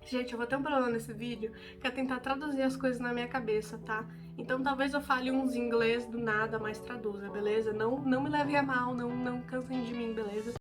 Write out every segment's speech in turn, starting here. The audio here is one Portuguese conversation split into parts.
Gente, eu vou ter um problema nesse vídeo, que é tentar traduzir as coisas na minha cabeça, tá? Então talvez eu fale uns em inglês do nada, mas traduza, beleza? Não me levem a mal, não cansem de mim, beleza?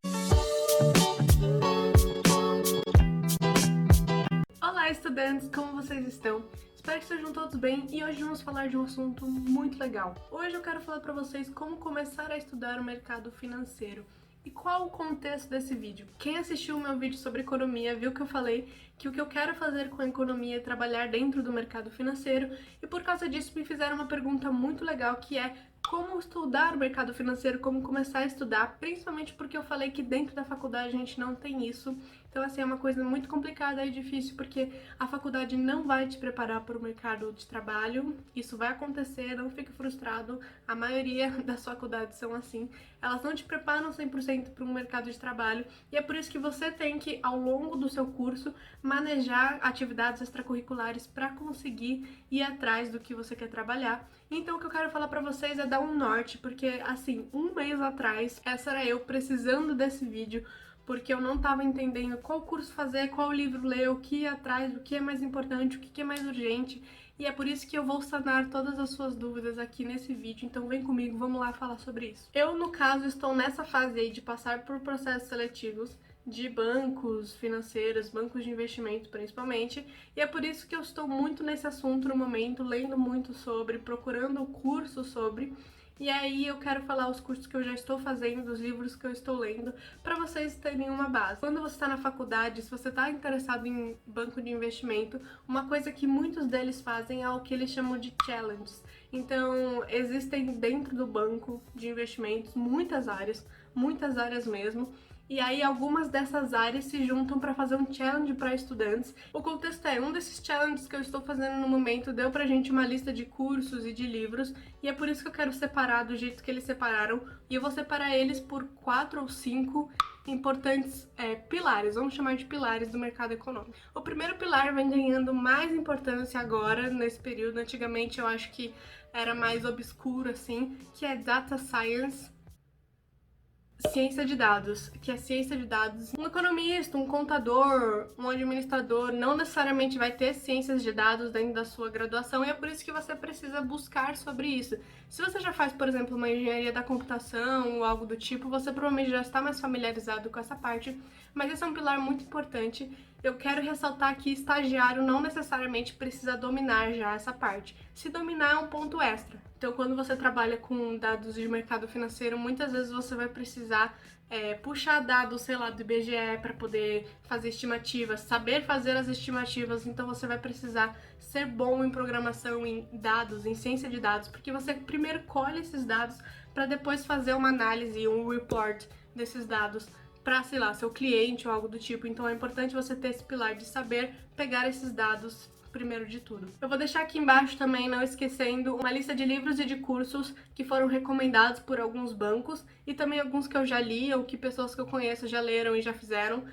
Olá, estudantes! Como vocês estão? Espero que estejam todos bem e hoje vamos falar de um assunto muito legal. Hoje eu quero falar para vocês como começar a estudar o mercado financeiro. E qual o contexto desse vídeo? Quem assistiu o meu vídeo sobre economia viu que eu falei que o que eu quero fazer com a economia é trabalhar dentro do mercado financeiro e por causa disso me fizeram uma pergunta muito legal que é como estudar o mercado financeiro, como começar a estudar, principalmente porque eu falei que dentro da faculdade a gente não tem isso. Então, assim, é uma coisa muito complicada e difícil, porque a faculdade não vai te preparar para o mercado de trabalho. Isso vai acontecer, não fique frustrado. A maioria das faculdades são assim. Elas não te preparam 100% para um mercado de trabalho. E é por isso que você tem que, ao longo do seu curso, manejar atividades extracurriculares para conseguir ir atrás do que você quer trabalhar. Então, o que eu quero falar para vocês é dar um norte, porque, assim, um mês atrás, essa era eu precisando desse vídeo, porque eu não estava entendendo qual curso fazer, qual livro ler, o que ir atrás, o que é mais importante, o que é mais urgente. E é por isso que eu vou sanar todas as suas dúvidas aqui nesse vídeo, então vem comigo, vamos lá falar sobre isso. Eu, no caso, estou nessa fase aí de passar por processos seletivos de bancos financeiros, bancos de investimento principalmente, e é por isso que eu estou muito nesse assunto no momento, lendo muito sobre, procurando curso sobre. E aí eu quero falar os cursos que eu já estou fazendo, os livros que eu estou lendo, para vocês terem uma base. Quando você está na faculdade, se você está interessado em banco de investimento, uma coisa que muitos deles fazem é o que eles chamam de challenges. Então, existem dentro do banco de investimentos muitas áreas mesmo. E aí algumas dessas áreas se juntam para fazer um challenge para estudantes. O contexto é, um desses challenges que eu estou fazendo no momento deu pra gente uma lista de cursos e de livros, e é por isso que eu quero separar do jeito que eles separaram, e eu vou separar eles por 4 ou 5 importantes pilares, vamos chamar de pilares do mercado econômico. O primeiro pilar vem ganhando mais importância agora, nesse período. Antigamente eu acho que era mais obscuro assim, que é Data Science. Ciência de dados, que é ciência de dados. Um economista, um contador, um administrador não necessariamente vai ter ciências de dados dentro da sua graduação, e é por isso que você precisa buscar sobre isso. Se você já faz, por exemplo, uma engenharia da computação ou algo do tipo, você provavelmente já está mais familiarizado com essa parte, mas esse é um pilar muito importante. Eu quero ressaltar que estagiário não necessariamente precisa dominar já essa parte. Se dominar é um ponto extra. Então, quando você trabalha com dados de mercado financeiro, muitas vezes você vai precisar puxar dados, sei lá, do IBGE para poder fazer estimativas, saber fazer as estimativas. Então, você vai precisar ser bom em programação, em dados, em ciência de dados, porque você primeiro colhe esses dados para depois fazer uma análise, um report desses dados para, sei lá, seu cliente ou algo do tipo. Então é importante você ter esse pilar de saber pegar esses dados primeiro de tudo. Eu vou deixar aqui embaixo também, não esquecendo, uma lista de livros e de cursos que foram recomendados por alguns bancos e também alguns que eu já li ou que pessoas que eu conheço já leram e já fizeram,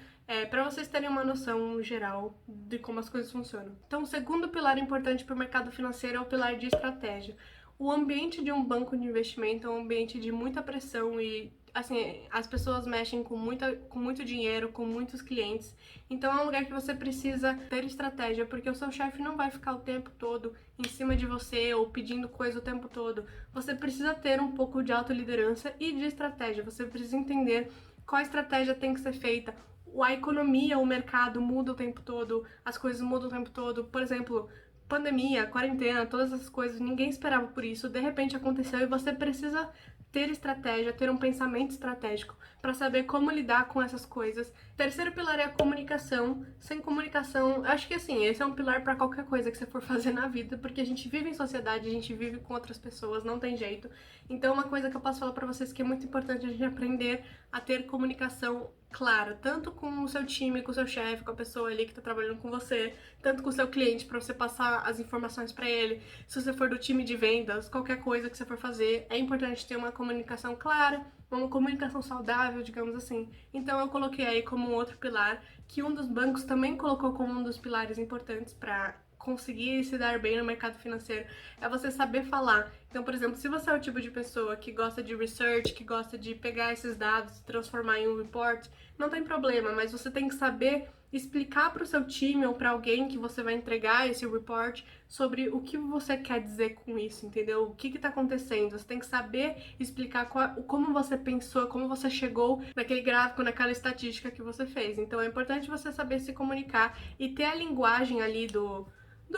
para vocês terem uma noção geral de como as coisas funcionam. Então, o segundo pilar importante para o mercado financeiro é o pilar de estratégia. O ambiente de um banco de investimento é um ambiente de muita pressão e, assim, as pessoas mexem com muito dinheiro, com muitos clientes. Então é um lugar que você precisa ter estratégia, porque o seu chefe não vai ficar o tempo todo em cima de você ou pedindo coisa o tempo todo. Você precisa ter um pouco de autoliderança e de estratégia. Você precisa entender qual estratégia tem que ser feita. A economia, o mercado muda o tempo todo, as coisas mudam o tempo todo. Por exemplo, pandemia, quarentena, todas essas coisas, ninguém esperava por isso, de repente aconteceu e você precisa ter estratégia, ter um pensamento estratégico para saber como lidar com essas coisas. Terceiro pilar é a comunicação. Sem comunicação, acho que assim, esse é um pilar para qualquer coisa que você for fazer na vida, porque a gente vive em sociedade, a gente vive com outras pessoas, não tem jeito. Então, uma coisa que eu posso falar para vocês que é muito importante a gente aprender a ter comunicação clara, tanto com o seu time, com o seu chefe, com a pessoa ali que tá trabalhando com você, tanto com o seu cliente para você passar as informações para ele. Se você for do time de vendas, qualquer coisa que você for fazer, é importante ter uma comunicação clara, uma comunicação saudável, digamos assim. Então eu coloquei aí como um outro pilar, que um dos bancos também colocou como um dos pilares importantes para conseguir se dar bem no mercado financeiro, é você saber falar. Então, por exemplo, se você é o tipo de pessoa que gosta de research, que gosta de pegar esses dados e transformar em um report, não tem problema, mas você tem que saber explicar para o seu time ou para alguém que você vai entregar esse report sobre o que você quer dizer com isso, entendeu? O que está acontecendo? Você tem que saber explicar como você pensou, como você chegou naquele gráfico, naquela estatística que você fez. Então é importante você saber se comunicar e ter a linguagem ali do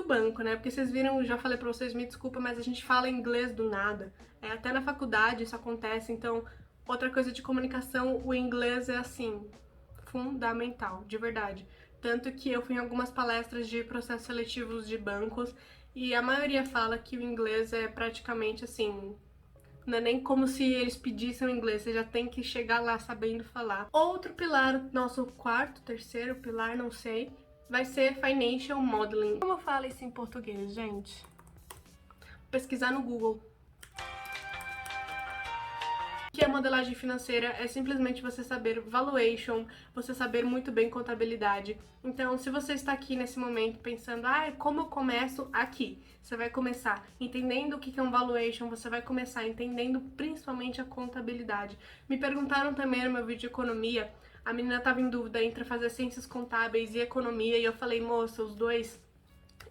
banco, né? Porque vocês viram, já falei pra vocês, me desculpa, mas a gente fala inglês do nada. Até na faculdade isso acontece, então outra coisa de comunicação, o inglês é assim, fundamental, de verdade. Tanto que eu fui em algumas palestras de processos seletivos de bancos e a maioria fala que o inglês é praticamente assim, não é nem como se eles pedissem o inglês, você já tem que chegar lá sabendo falar. Outro pilar, nosso quarto, terceiro pilar, não sei, vai ser Financial Modeling. Como eu falo isso em português, gente? Pesquisar no Google. O que é modelagem financeira? É simplesmente você saber valuation, você saber muito bem contabilidade. Então, se você está aqui nesse momento pensando, como eu começo aqui? Você vai começar entendendo o que é um valuation, você vai começar entendendo principalmente a contabilidade. Me perguntaram também no meu vídeo de economia, a menina estava em dúvida entre fazer ciências contábeis e economia, e eu falei, moça, os dois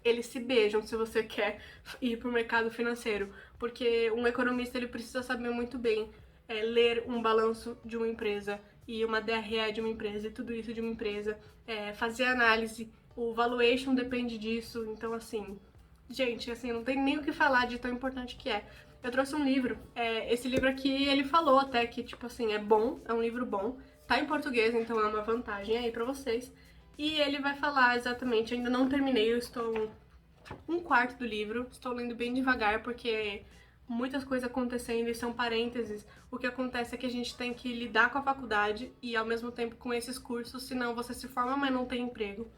eles se beijam se você quer ir para o mercado financeiro, porque um economista ele precisa saber muito bem ler um balanço de uma empresa e uma DRE de uma empresa e tudo isso de uma empresa, fazer análise, o valuation depende disso, então assim, gente, assim, não tem nem o que falar de tão importante que é. Eu trouxe um livro, esse livro aqui ele falou até que, tipo assim, é bom, é um livro bom, tá em português, então é uma vantagem aí pra vocês. E ele vai falar exatamente, ainda não terminei, eu estou um quarto do livro, estou lendo bem devagar porque muitas coisas acontecendo e são parênteses. O que acontece é que a gente tem que lidar com a faculdade e ao mesmo tempo com esses cursos, senão você se forma, mas não tem emprego.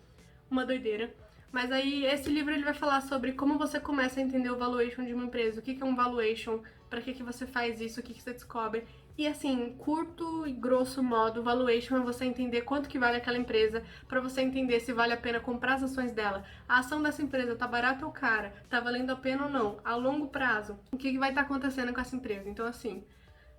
Uma doideira. Mas aí esse livro ele vai falar sobre como você começa a entender o valuation de uma empresa, o que é um valuation, para que você faz isso, o que você descobre. E assim, curto e grosso modo, valuation é você entender quanto que vale aquela empresa, para você entender se vale a pena comprar as ações dela. A ação dessa empresa tá barata ou cara? Tá valendo a pena ou não? A longo prazo, o que vai estar acontecendo com essa empresa? Então assim,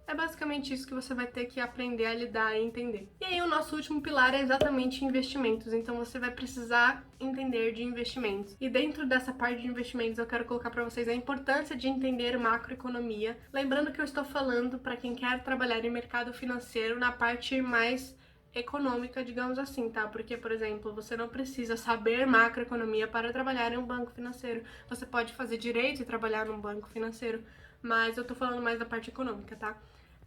é basicamente isso que você vai ter que aprender a lidar e entender. E aí o nosso último pilar é exatamente investimentos, então você vai precisar entender de investimentos. E dentro dessa parte de investimentos eu quero colocar para vocês a importância de entender macroeconomia. Lembrando que eu estou falando para quem quer trabalhar em mercado financeiro na parte mais econômica, digamos assim, tá? Porque, por exemplo, você não precisa saber macroeconomia para trabalhar em um banco financeiro. Você pode fazer direito e trabalhar num banco financeiro, mas eu tô falando mais da parte econômica, tá?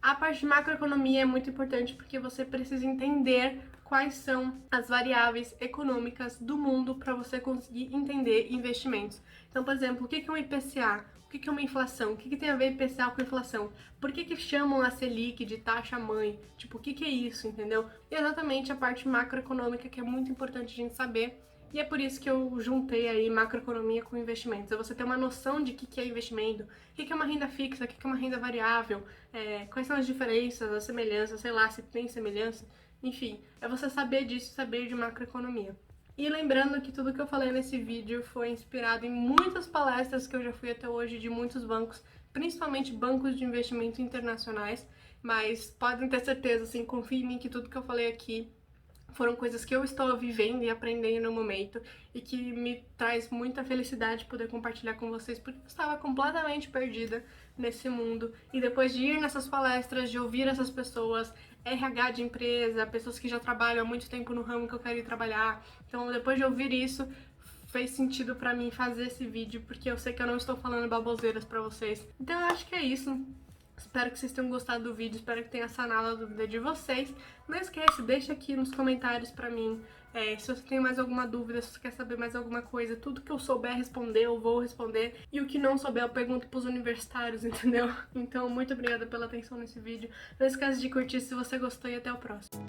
A parte de macroeconomia é muito importante porque você precisa entender quais são as variáveis econômicas do mundo para você conseguir entender investimentos. Então, por exemplo, o que é um IPCA? O que é uma inflação? O que tem a ver IPCA com inflação? Por que chamam a Selic de taxa mãe? Tipo, o que é isso, entendeu? E exatamente a parte macroeconômica que é muito importante a gente saber. E é por isso que eu juntei aí macroeconomia com investimentos. É você ter uma noção de o que é investimento, o que é uma renda fixa, o que é uma renda variável, quais são as diferenças, as semelhanças, sei lá, se tem semelhança. Enfim, é você saber disso, saber de macroeconomia. E lembrando que tudo que eu falei nesse vídeo foi inspirado em muitas palestras que eu já fui até hoje de muitos bancos, principalmente bancos de investimento internacionais, mas podem ter certeza, assim, confie em mim que tudo que eu falei aqui foram coisas que eu estou vivendo e aprendendo no momento e que me traz muita felicidade poder compartilhar com vocês, porque eu estava completamente perdida nesse mundo. E depois de ir nessas palestras, de ouvir essas pessoas, RH de empresa, pessoas que já trabalham há muito tempo no ramo que eu quero ir trabalhar. Então, depois de ouvir isso, fez sentido pra mim fazer esse vídeo, porque eu sei que eu não estou falando baboseiras pra vocês. Então, eu acho que é isso. Espero que vocês tenham gostado do vídeo, espero que tenha sanado a dúvida de vocês. Não esquece, deixa aqui nos comentários pra mim se você tem mais alguma dúvida, se você quer saber mais alguma coisa. Tudo que eu souber responder, eu vou responder. E o que não souber, eu pergunto pros universitários, entendeu? Então, muito obrigada pela atenção nesse vídeo. Não esquece de curtir se você gostou e até o próximo.